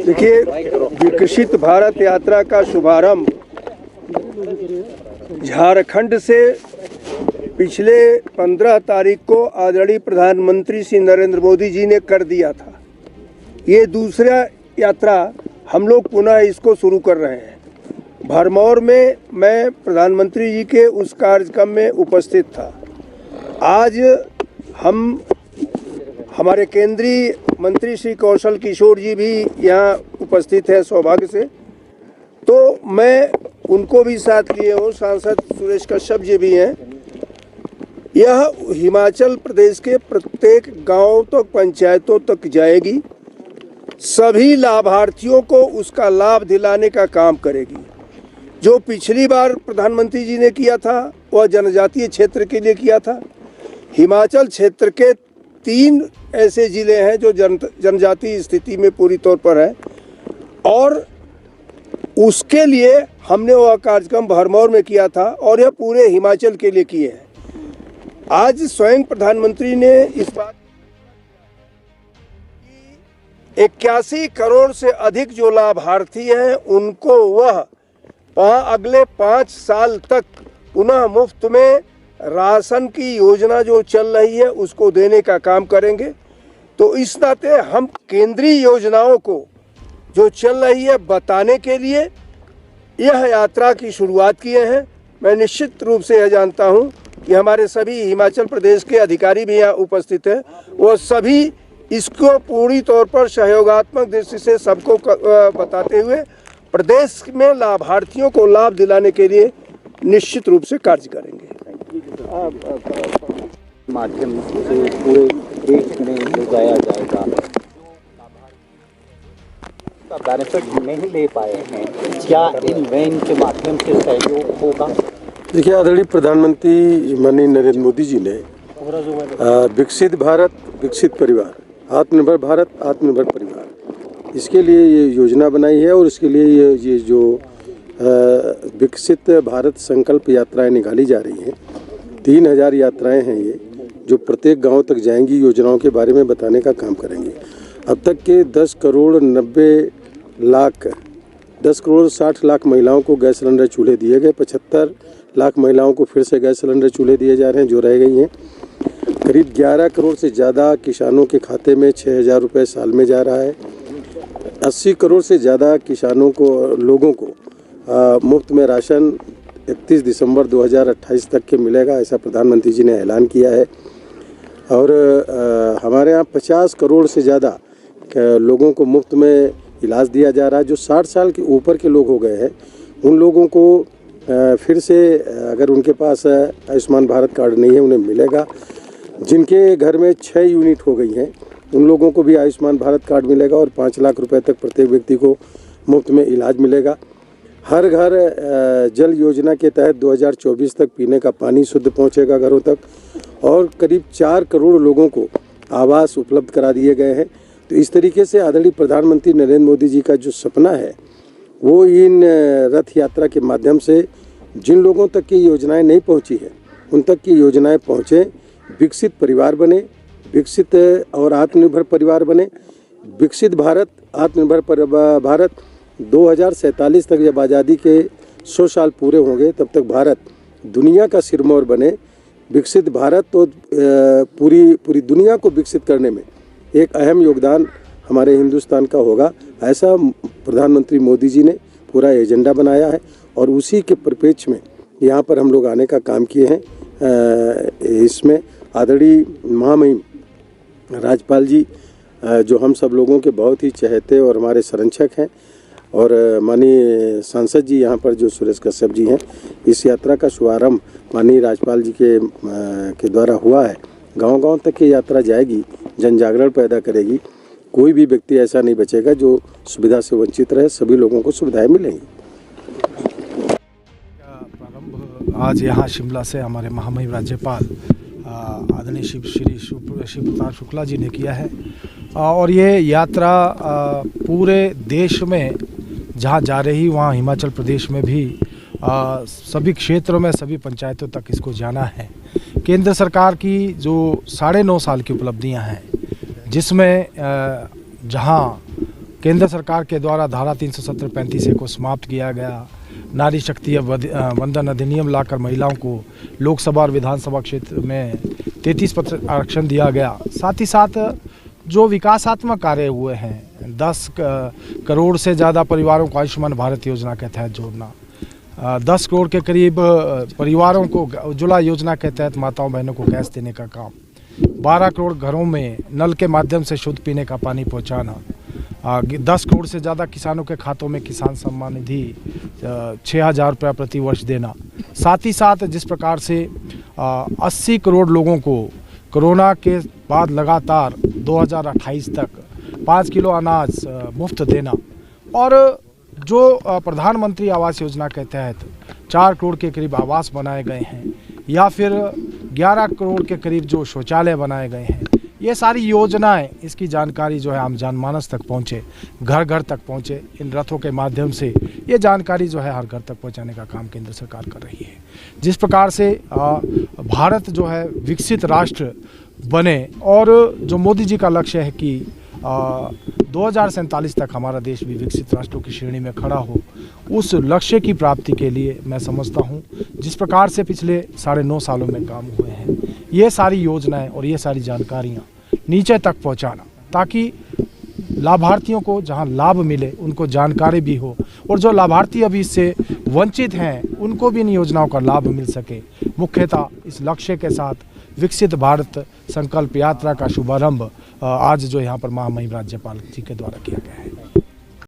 देखिए, विकसित भारत यात्रा का शुभारंभ झारखंड से पिछले 15 तारीख को आदरणीय प्रधानमंत्री श्री नरेंद्र मोदी जी ने कर दिया था। ये दूसरा यात्रा हम लोग पुनः इसको शुरू कर रहे हैं। भरमौर में मैं प्रधानमंत्री जी के उस कार्यक्रम में उपस्थित था। आज हमारे केंद्रीय मंत्री श्री कौशल किशोर जी भी यहाँ उपस्थित है सौभाग्य से, तो मैं उनको भी साथ लिए हूँ। सांसद सुरेश कश्यप जी भी हैं। यह हिमाचल प्रदेश के प्रत्येक गांव तक, पंचायतों तक जाएगी। सभी लाभार्थियों को उसका लाभ दिलाने का काम करेगी। जो पिछली बार प्रधानमंत्री जी ने किया था वह जनजातीय क्षेत्र के लिए किया था। हिमाचल क्षेत्र के 3 ऐसे ज़िले हैं जो जनजातीय स्थिति में पूरी तौर पर है, और उसके लिए हमने वह कार्यक्रम भरमौर में किया था और यह पूरे हिमाचल के लिए किए हैं। आज स्वयं प्रधानमंत्री ने इस बात 81 करोड़ से अधिक जो लाभार्थी हैं उनको वह अगले 5 साल तक पुनः मुफ्त में राशन की योजना जो चल रही है उसको देने का काम करेंगे। तो इस नाते हम केंद्रीय योजनाओं को जो चल रही है बताने के लिए यह यात्रा की शुरुआत किए हैं। मैं निश्चित रूप से यह जानता हूं कि हमारे सभी हिमाचल प्रदेश के अधिकारी भी यहाँ उपस्थित हैं। वो सभी इसको पूरी तौर पर सहयोगात्मक दृष्टि से सबको बताते हुए प्रदेश में लाभार्थियों को लाभ दिलाने के लिए निश्चित रूप से कार्य करेंगे। माध्यम से पूरे देश में ले जाया जाएगा। बेनिफिट नहीं ले पाए हैं, क्या इन वैन के माध्यम से सहयोग होगा? देखिए, आदरणीय प्रधानमंत्री माननीय नरेंद्र मोदी जी ने विकसित भारत विकसित परिवार, आत्मनिर्भर भारत आत्मनिर्भर परिवार, इसके लिए ये योजना बनाई है। और इसके लिए ये जो विकसित भारत संकल्प यात्राएं निकाली जा रही हैं, 3000 यात्राएं हैं ये, जो प्रत्येक गांव तक जाएंगी, योजनाओं के बारे में बताने का काम करेंगे। अब तक के 10 करोड़ 60 लाख महिलाओं को गैस सिलेंडर चूल्हे दिए गए। 75 लाख महिलाओं को फिर से गैस सिलेंडर चूल्हे दिए जा रहे हैं जो रह गई हैं। करीब 11 करोड़ से ज़्यादा किसानों के खाते में 6000 रुपये साल में जा रहा है। 80 करोड़ से ज़्यादा किसानों को, लोगों को मुफ्त में राशन 31 दिसंबर 2028 तक के मिलेगा, ऐसा प्रधानमंत्री जी ने ऐलान किया है। और हमारे यहाँ 50 करोड़ से ज़्यादा लोगों को मुफ्त में इलाज दिया जा रहा है। जो 60 साल के ऊपर के लोग हो गए हैं उन लोगों को फिर से, अगर उनके पास आयुष्मान भारत कार्ड नहीं है, उन्हें मिलेगा। जिनके घर में 6 यूनिट हो गई हैं उन लोगों को भी आयुष्मान भारत कार्ड मिलेगा और 5 लाख रुपए तक प्रत्येक व्यक्ति को मुफ्त में इलाज मिलेगा। हर घर जल योजना के तहत 2024 तक पीने का पानी शुद्ध पहुंचेगा घरों तक, और करीब 4 करोड़ लोगों को आवास उपलब्ध करा दिए गए हैं। तो इस तरीके से आदरणीय प्रधानमंत्री नरेंद्र मोदी जी का जो सपना है वो इन रथ यात्रा के माध्यम से जिन लोगों तक की योजनाएं नहीं पहुंची है उन तक की योजनाएं पहुंचे, विकसित परिवार बने, विकसित और आत्मनिर्भर परिवार बने। विकसित भारत आत्मनिर्भर भारत 2047 तक जब आज़ादी के 100 साल पूरे होंगे तब तक भारत दुनिया का सिरमौर बने। विकसित भारत तो पूरी दुनिया को विकसित करने में एक अहम योगदान हमारे हिंदुस्तान का होगा, ऐसा प्रधानमंत्री मोदी जी ने पूरा एजेंडा बनाया है। और उसी के परिप्रेक्ष्य में यहाँ पर हम लोग आने का काम किए हैं। इसमें आदरणीय महामहिम राज्यपाल जी, जो हम सब लोगों के बहुत ही चहेते और हमारे संरक्षक हैं, और माननीय सांसद जी यहाँ पर जो सुरेश कश्यप जी हैं, इस यात्रा का शुभारंभ माननीय राज्यपाल जी के द्वारा हुआ है। गांव-गांव तक ये यात्रा जाएगी, जन जागरण पैदा करेगी। कोई भी व्यक्ति ऐसा नहीं बचेगा जो सुविधा से वंचित रहे, सभी लोगों को सुविधाएं मिलेंगी। प्रारंभ आज यहाँ शिमला से हमारे महामहिम राज्यपाल आदरणीय श्री प्रताप शुक्ला जी ने किया है। और ये यात्रा पूरे देश में जहाँ जा रही, वहाँ हिमाचल प्रदेश में भी सभी क्षेत्रों में, सभी पंचायतों तक इसको जाना है। केंद्र सरकार की जो 9.5 साल की उपलब्धियां हैं, जिसमें जहां केंद्र सरकार के द्वारा धारा 370-35 को समाप्त किया गया, नारी शक्ति वंदन अधिनियम लाकर महिलाओं को लोकसभा और विधानसभा क्षेत्र में 33% आरक्षण दिया गया। साथ ही साथ जो विकासात्मक कार्य हुए हैं, 10 करोड़ से ज़्यादा परिवारों को आयुष्मान भारत योजना के तहत जोड़ना, 10 करोड़ के करीब परिवारों को उज्ज्वला योजना के तहत माताओं बहनों को गैस देने का काम, 12 करोड़ घरों में नल के माध्यम से शुद्ध पीने का पानी पहुंचाना, 10 करोड़ से ज़्यादा किसानों के खातों में किसान सम्मान निधि 6,000 रुपया प्रति वर्ष देना। साथ ही साथ जिस प्रकार से 80 करोड़ लोगों को कोरोना के बाद लगातार 2028 तक 5 किलो अनाज मुफ्त देना, और जो प्रधानमंत्री आवास योजना के तहत 4 करोड़ के करीब आवास बनाए गए हैं, या फिर 11 करोड़ के करीब जो शौचालय बनाए गए हैं, ये सारी योजनाएं, इसकी जानकारी जो है आम जनमानस तक पहुँचे, घर घर तक पहुँचे। इन रथों के माध्यम से ये जानकारी जो है हर घर तक पहुँचाने का काम केंद्र सरकार कर रही है। जिस प्रकार से भारत जो है विकसित राष्ट्र बने, और जो मोदी जी का लक्ष्य है कि 2047 तक हमारा देश भी विकसित राष्ट्रों की श्रेणी में खड़ा हो, उस लक्ष्य की प्राप्ति के लिए मैं समझता हूँ जिस प्रकार से पिछले 9.5 सालों में काम हुए हैं, ये सारी योजनाएं और ये सारी जानकारियाँ नीचे तक पहुँचाना, ताकि लाभार्थियों को जहां लाभ मिले उनको जानकारी भी हो, और जो लाभार्थी अभी इससे वंचित हैं उनको भी इन योजनाओं का लाभ मिल सके। मुख्यतः इस लक्ष्य के साथ विकसित भारत संकल्प यात्रा का शुभारंभ आज जो यहाँ पर महामहिम राज्यपाल जी के द्वारा किया गया है।